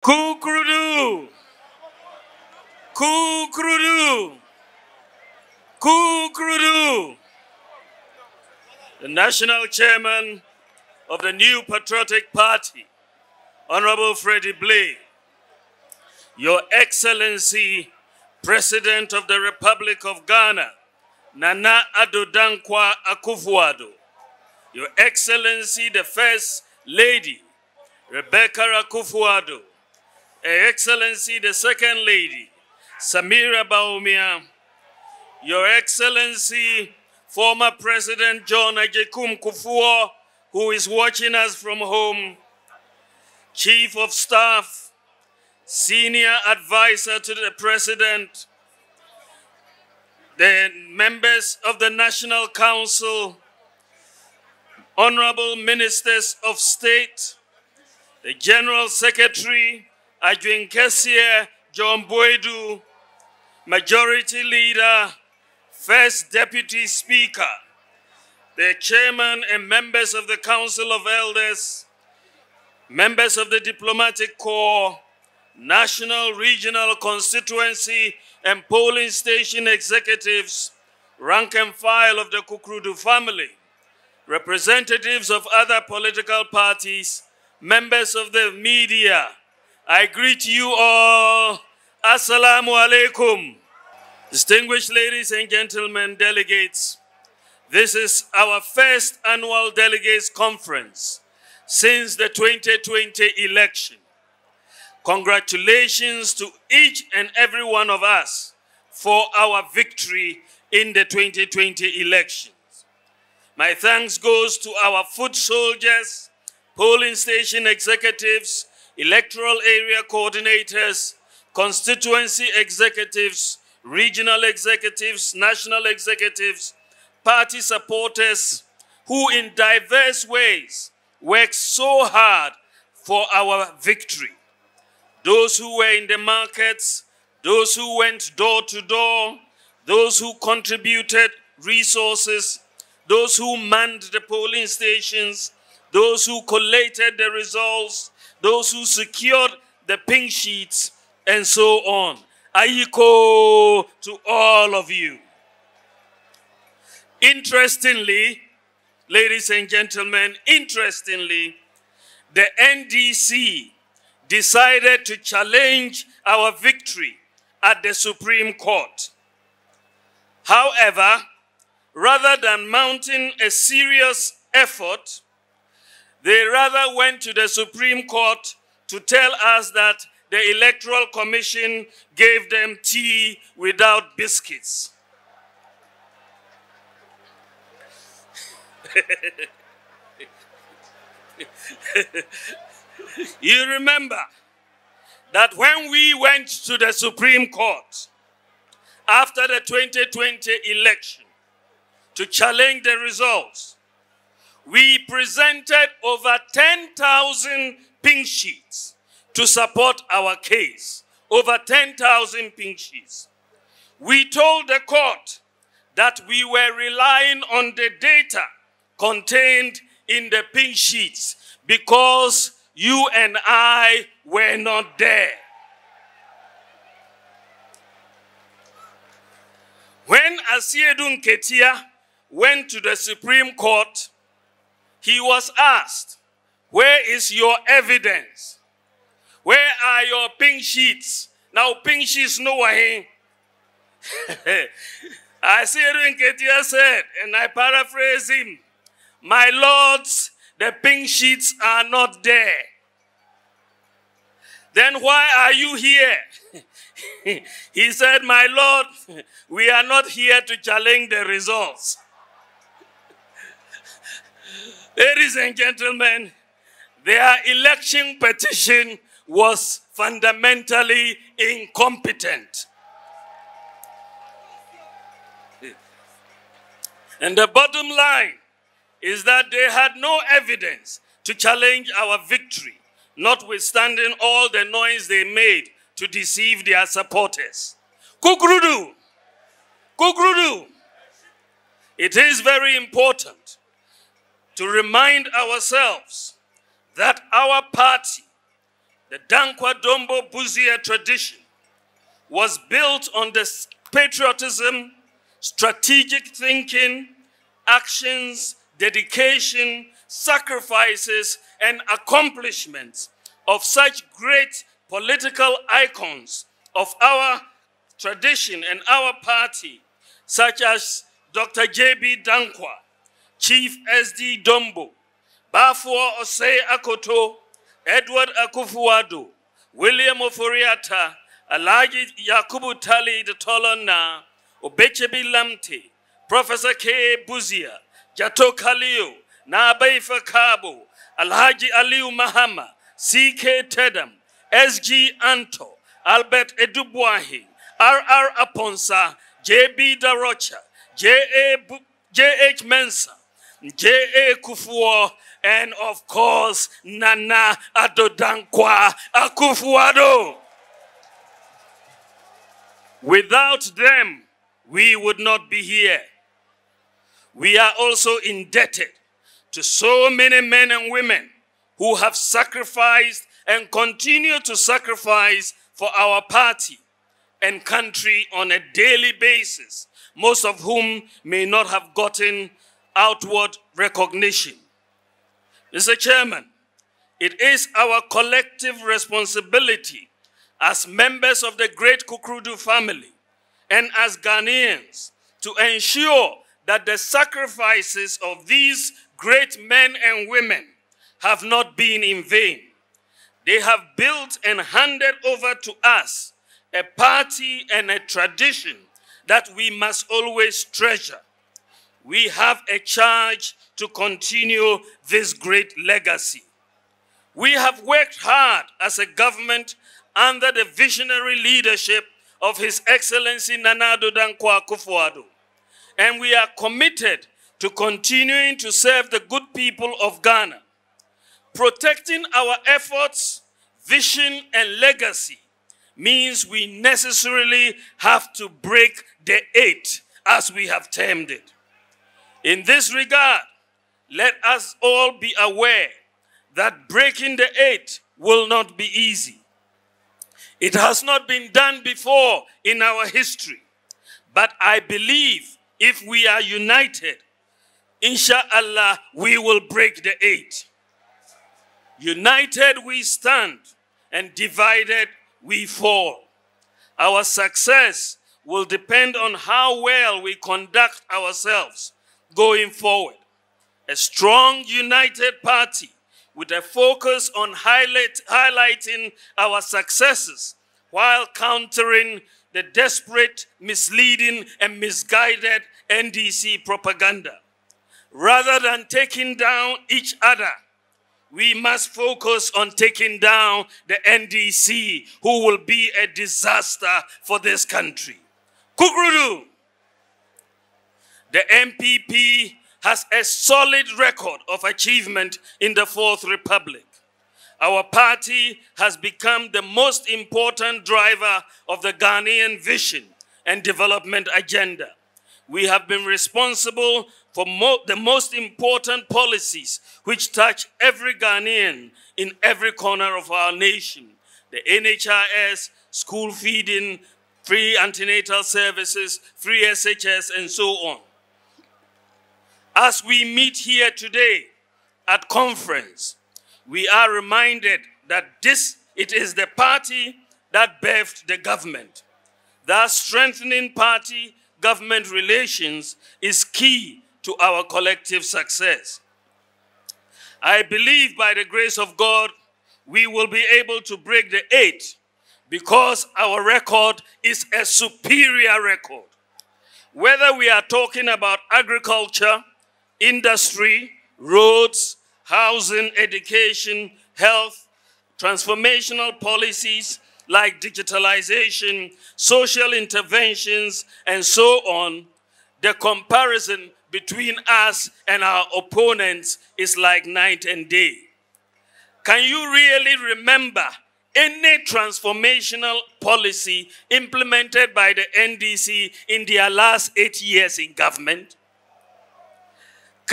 Kukrudu, Kukrudu, Kukrudu. The national chairman of the New Patriotic Party, Honorable Freddie Blay, Your Excellency, President of the Republic of Ghana, Nana Addo Dankwa Akufo-Addo, Your Excellency, the First Lady, Rebecca Akufo-Addo, Her Excellency, the Second Lady, Samira Bawumia, Your Excellency, former President John Agyekum Kufuor, who is watching us from home, Chief of Staff, Senior Advisor to the President, the members of the National Council, Honorable Ministers of State, the General Secretary, Adwin Kessier John Boydu, Majority Leader, First Deputy Speaker, the Chairman and members of the Council of Elders, members of the Diplomatic Corps, National, Regional, Constituency, and Polling Station executives, rank and file of the Kukrudu family, representatives of other political parties, members of the media, I greet you all. Assalamu alaikum. Distinguished ladies and gentlemen, delegates, this is our first annual delegates conference since the 2020 election. Congratulations to each and every one of us for our victory in the 2020 elections. My thanks goes to our foot soldiers, polling station executives, electoral area coordinators, constituency executives, regional executives, national executives, party supporters who in diverse ways worked so hard for our victory. Those who were in the markets, those who went door to door, those who contributed resources, those who manned the polling stations, those who collated the results, those who secured the pink sheets, and so on. Ayiko to all of you. Interestingly, ladies and gentlemen, interestingly, the NDC decided to challenge our victory at the Supreme Court. However, rather than mounting a serious effort, they rather went to the Supreme Court to tell us that the Electoral Commission gave them tea without biscuits. You remember that when we went to the Supreme Court after the 2020 election to challenge the results, we presented over 10,000 pink sheets to support our case. Over 10,000 pink sheets. We told the court that we were relying on the data contained in the pink sheets because you and I were not there. When Asiedu Nketia went to the Supreme Court, he was asked, where is your evidence? Where are your pink sheets? Now pink sheets no way. Asiedu Nketia said, and I paraphrase him, my lords, the pink sheets are not there. Then why are you here? He said, my lord, we are not here to challenge the results. Ladies and gentlemen, their election petition was fundamentally incompetent. And the bottom line is that they had no evidence to challenge our victory, notwithstanding all the noise they made to deceive their supporters. Kukrudu! Kukrudu! It is very important to remind ourselves that our party, The Dankwa Dombo Buzia tradition was built on the patriotism, strategic thinking, actions, dedication, sacrifices, and accomplishments of such great political icons of our tradition and our party, such as Dr. J.B. Dankwa, Chief S.D. Dombo, Bafo Osei Akoto, Edward Akufo-Addo, William Oforiatta, Alhaji Yakubu Tali de Tolona, Obechebi Lamte, Professor K. Buzia, Jato Kalio, Nabaifa Kabo, Alhaji Aliu Mahama, C.K. Tedam, S.G. Anto, Albert Edubwahi, R.R. Aponsa, J.B. Darocha, J.H. Mensah, J.A. Kufuor, and of course, Nana Addo Dankwa Akufo-Addo. Without them, we would not be here. We are also indebted to so many men and women who have sacrificed and continue to sacrifice for our party and country on a daily basis, most of whom may not have gotten outward recognition. Mr. Chairman, it is our collective responsibility as members of the great Kukrudu family and as Ghanaians to ensure that the sacrifices of these great men and women have not been in vain. They have built and handed over to us a party and a tradition that we must always treasure. We have a charge to continue this great legacy. We have worked hard as a government under the visionary leadership of His Excellency Nana Addo Dankwa Akufo-Addo, and we are committed to continuing to serve the good people of Ghana. Protecting our efforts, vision, and legacy means we necessarily have to break the 8, as we have termed it. In this regard, let us all be aware that breaking the 8 will not be easy. It has not been done before in our history, but I believe if we are united, inshallah, we will break the 8. United we stand, and divided we fall. Our success will depend on how well we conduct ourselves going forward. A strong, united party with a focus on highlighting our successes while countering the desperate, misleading, and misguided NDC propaganda. Rather than taking down each other, we must focus on taking down the NDC, who will be a disaster for this country. Kukrudu, the MPP has a solid record of achievement in the Fourth Republic. Our party has become the most important driver of the Ghanaian vision and development agenda. We have been responsible for the most important policies which touch every Ghanaian in every corner of our nation. The NHIS, school feeding, free antenatal services, free SHS, and so on. As we meet here today at conference, we are reminded that it is the party that birthed the government. Thus, strengthening party-government relations is key to our collective success. I believe by the grace of God, we will be able to break the 8 because our record is a superior record. Whether we are talking about agriculture, industry, roads, housing, education, health, transformational policies like digitalization, social interventions, and so on, the comparison between us and our opponents is like night and day. Can you really remember any transformational policy implemented by the NDC in their last 8 years in government?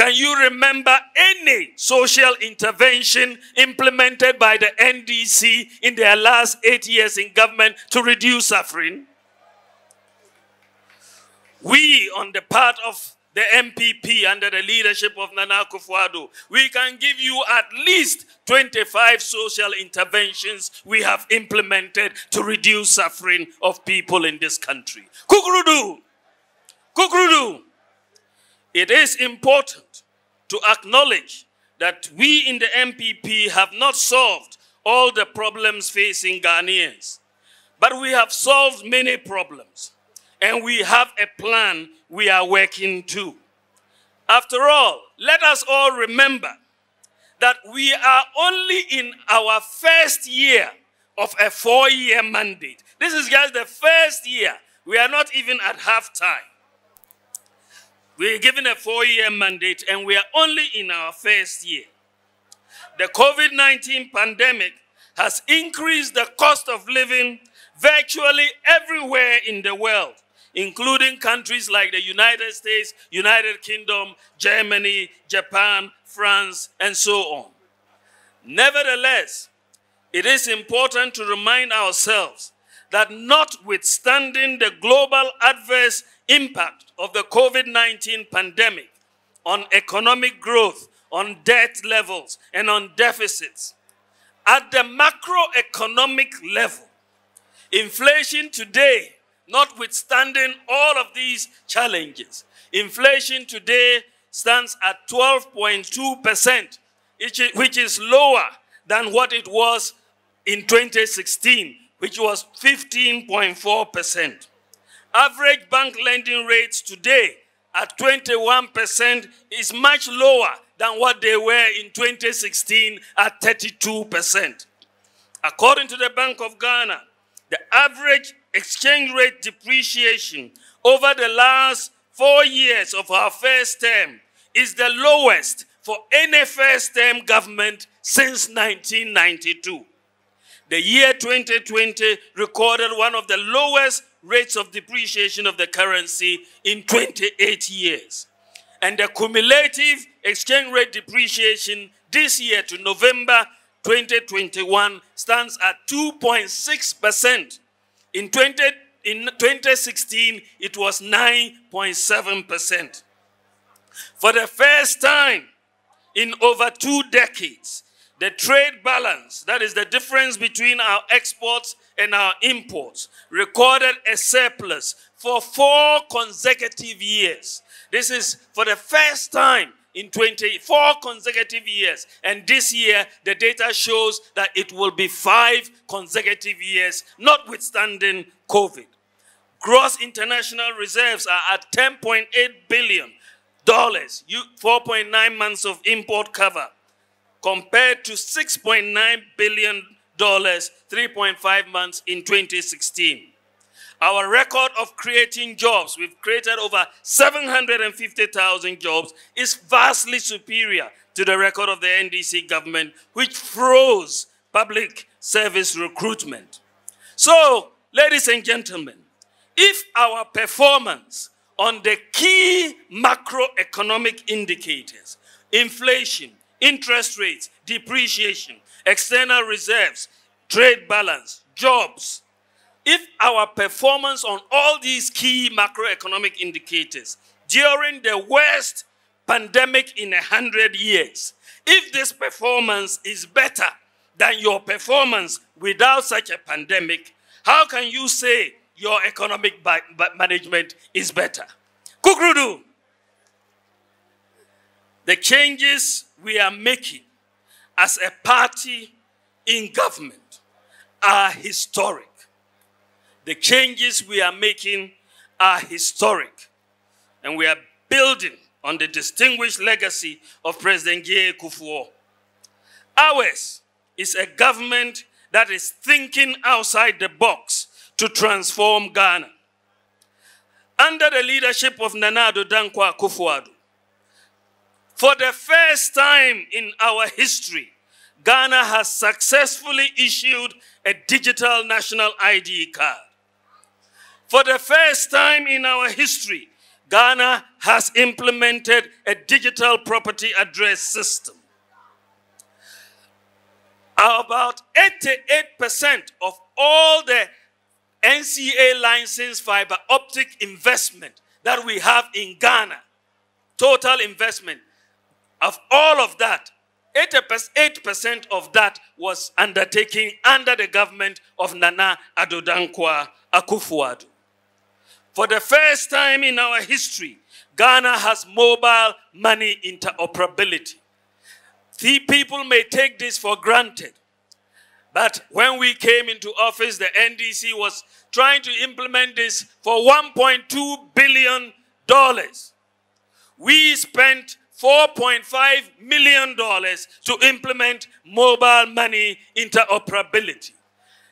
Can you remember any social intervention implemented by the NDC in their last 8 years in government to reduce suffering? We, on the part of the MPP under the leadership of Nana Akufo-Addo, we can give you at least 25 social interventions we have implemented to reduce suffering of people in this country. Kukrudu! Kukrudu! It is important to acknowledge that we in the MPP have not solved all the problems facing Ghanaians, but we have solved many problems, and we have a plan we are working to. After all, let us all remember that we are only in our first year of a 4-year mandate. This is just the first year. We are not even at half time. We are given a 4-year mandate, and we are only in our first year. The COVID-19 pandemic has increased the cost of living virtually everywhere in the world, including countries like the United States, United Kingdom, Germany, Japan, France, and so on. Nevertheless, it is important to remind ourselves that notwithstanding the global adverse impact of the COVID-19 pandemic on economic growth, on debt levels, and on deficits, at the macroeconomic level, inflation today, notwithstanding all of these challenges, inflation today stands at 12.2%, which is lower than what it was in 2016, which was 15.4%. Average bank lending rates today at 21% is much lower than what they were in 2016 at 32%. According to the Bank of Ghana, the average exchange rate depreciation over the last 4 years of our first term is the lowest for any first-term government since 1992. The year 2020 recorded one of the lowest rates of depreciation of the currency in 28 years. And the cumulative exchange rate depreciation this year to November 2021 stands at 2.6%. In 2016, it was 9.7%. For the first time in over 2 decades, the trade balance, that is the difference between our exports and our imports, recorded a surplus for 4 consecutive years. This is for the first time in 24 consecutive years. And this year, the data shows that it will be 5 consecutive years, notwithstanding COVID. Gross international reserves are at $10.8 billion, 4.9 months of import cover, compared to $6.9 billion, 3.5 months in 2016. Our record of creating jobs, we've created over 750,000 jobs, is vastly superior to the record of the NDC government, which froze public service recruitment. So, ladies and gentlemen, if our performance on the key macroeconomic indicators, inflation, interest rates, depreciation, external reserves, trade balance, jobs, if our performance on all these key macroeconomic indicators during the worst pandemic in 100 years, if this performance is better than your performance without such a pandemic, how can you say your economic management is better? Kukrudu, the changes we are making as a party in government are historic. The changes we are making are historic, and we are building on the distinguished legacy of President J. Kufuor. Ours is a government that is thinking outside the box to transform Ghana. Under the leadership of Nana Akufo-Addo, for the first time in our history, Ghana has successfully issued a digital national ID card. For the first time in our history, Ghana has implemented a digital property address system. About 88% of all the NCA licensed fiber optic investment that we have in Ghana, total investment of all of that, 8% of that was undertaken under the government of Nana Addo Dankwa Akufo-Addo. For the first time in our history, Ghana has mobile money interoperability. The people may take this for granted, but when we came into office, the NDC was trying to implement this for $1.2 billion. We spent $4.5 million to implement mobile money interoperability.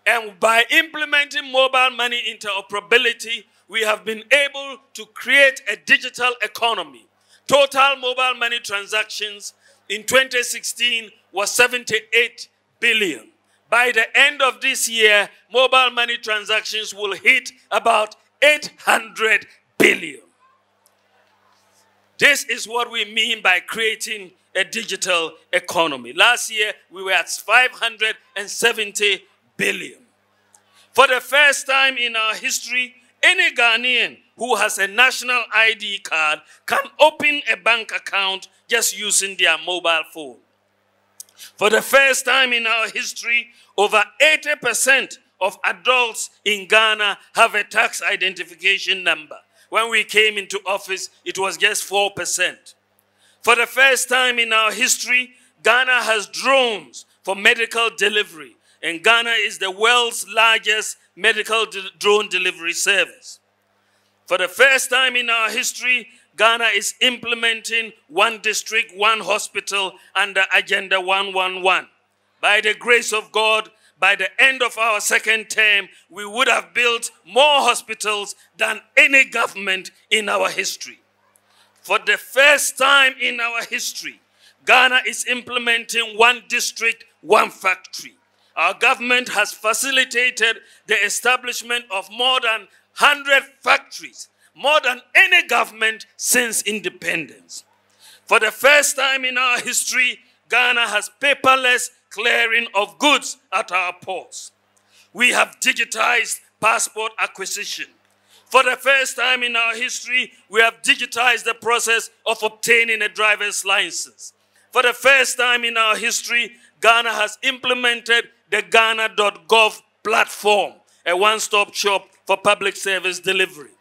And by implementing mobile money interoperability, we have been able to create a digital economy. Total mobile money transactions in 2016 was 78 billion. By the end of this year, mobile money transactions will hit about 800 billion. This is what we mean by creating a digital economy. Last year, we were at 570 billion. For the first time in our history, any Ghanaian who has a national ID card can open a bank account just using their mobile phone. For the first time in our history, over 80% of adults in Ghana have a tax identification number. When we came into office, it was just 4%. For the first time in our history, Ghana has drones for medical delivery, and Ghana is the world's largest medical drone delivery service. For the first time in our history, Ghana is implementing one district, one hospital under Agenda 111. By the grace of God, by the end of our second term, we would have built more hospitals than any government in our history. For the first time in our history, Ghana is implementing one district, one factory. Our government has facilitated the establishment of more than 100 factories, more than any government since independence. For the first time in our history, Ghana has paperless clearing of goods at our ports. We have digitized passport acquisition. For the first time in our history, we have digitized the process of obtaining a driver's license. For the first time in our history, Ghana has implemented the Ghana.gov platform, a one-stop shop for public service delivery.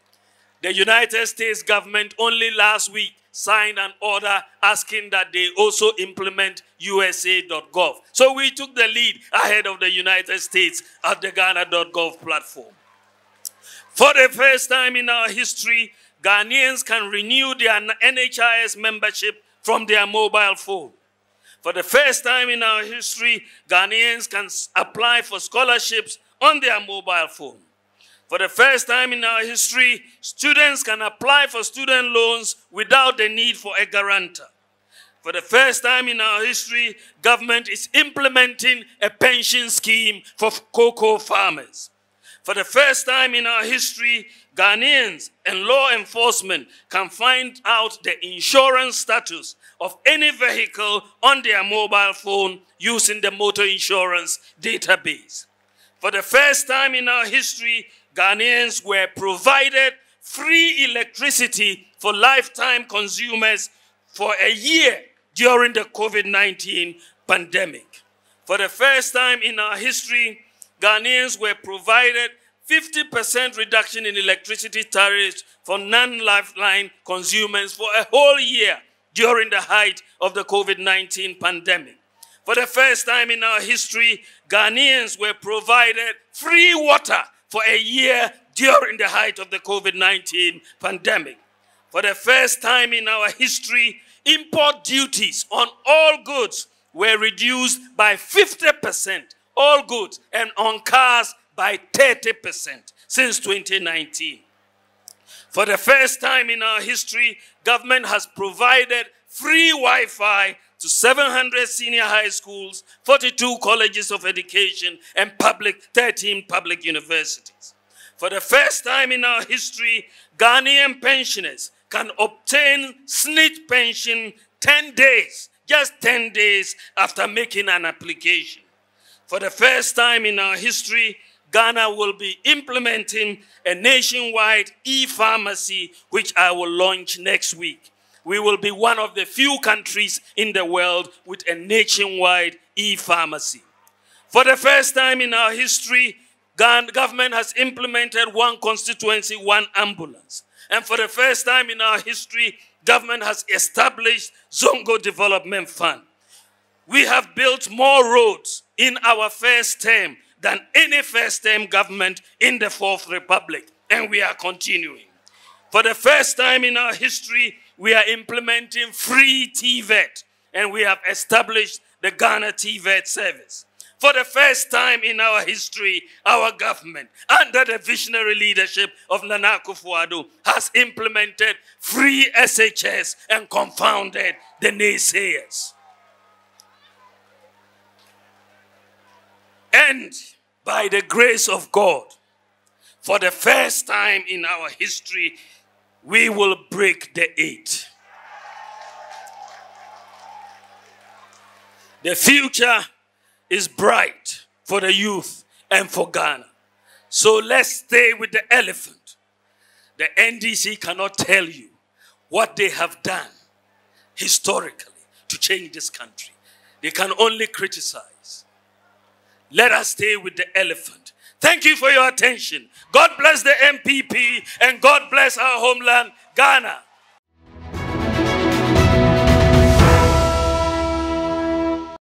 The United States government only last week signed an order asking that they also implement USA.gov. So we took the lead ahead of the United States at the Ghana.gov platform. For the first time in our history, Ghanaians can renew their NHIS membership from their mobile phone. For the first time in our history, Ghanaians can apply for scholarships on their mobile phone. For the first time in our history, students can apply for student loans without the need for a guarantor. For the first time in our history, government is implementing a pension scheme for cocoa farmers. For the first time in our history, Ghanaians and law enforcement can find out the insurance status of any vehicle on their mobile phone using the motor insurance database. For the first time in our history, Ghanaians were provided free electricity for lifetime consumers for a year during the COVID-19 pandemic. For the first time in our history, Ghanaians were provided 50% reduction in electricity tariffs for non-lifeline consumers for a whole year during the height of the COVID-19 pandemic. For the first time in our history, Ghanaians were provided free water for a year during the height of the COVID-19 pandemic. For the first time in our history, import duties on all goods were reduced by 50%, all goods, and on cars by 30% since 2019. For the first time in our history, government has provided free Wi-Fi to 700 senior high schools, 42 colleges of education, and 13 public universities. For the first time in our history, Ghanaian pensioners can obtain SNIT pension 10 days, just 10 days after making an application. For the first time in our history, Ghana will be implementing a nationwide e-pharmacy, which I will launch next week. We will be one of the few countries in the world with a nationwide e-pharmacy. For the first time in our history, government has implemented one constituency, one ambulance. And for the first time in our history, government has established Zongo Development Fund. We have built more roads in our first term than any first-term government in the Fourth Republic, and we are continuing. For the first time in our history, we are implementing free TVET, and we have established the Ghana TVET service. For the first time in our history, our government, under the visionary leadership of Nana Akufo-Addo, has implemented free SHS and confounded the naysayers. And by the grace of God, for the first time in our history, we will break the 8. The future is bright for the youth and for Ghana. So let's stay with the elephant. The NDC cannot tell you what they have done historically to change this country. They can only criticize. Let us stay with the elephant. Thank you for your attention. God bless the MPP and God bless our homeland, Ghana.